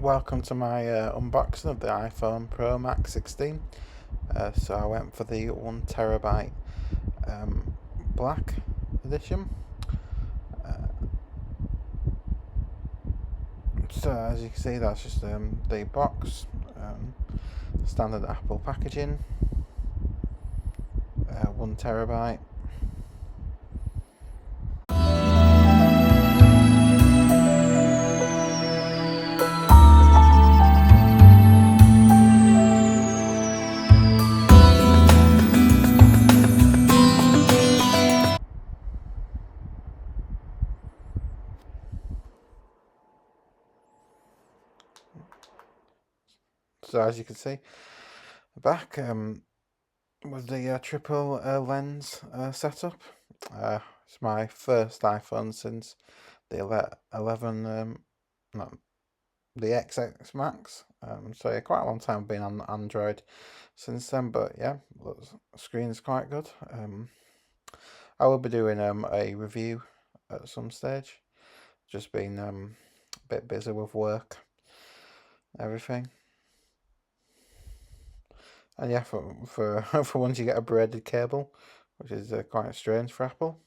Welcome to my unboxing of the iPhone Pro Max 16. So I went for the 1TB black edition. So as you can see, that's just the box, standard Apple packaging, 1TB. So as you can see, the back with the triple lens setup. It's my first iPhone since the 11, no, the XX Max. So yeah, quite a long time been on Android since then, but yeah, the screen is quite good. I will be doing a review at some stage. Just been a bit busy with work, everything. And yeah, for for once you get a braided cable, which is quite strange for Apple.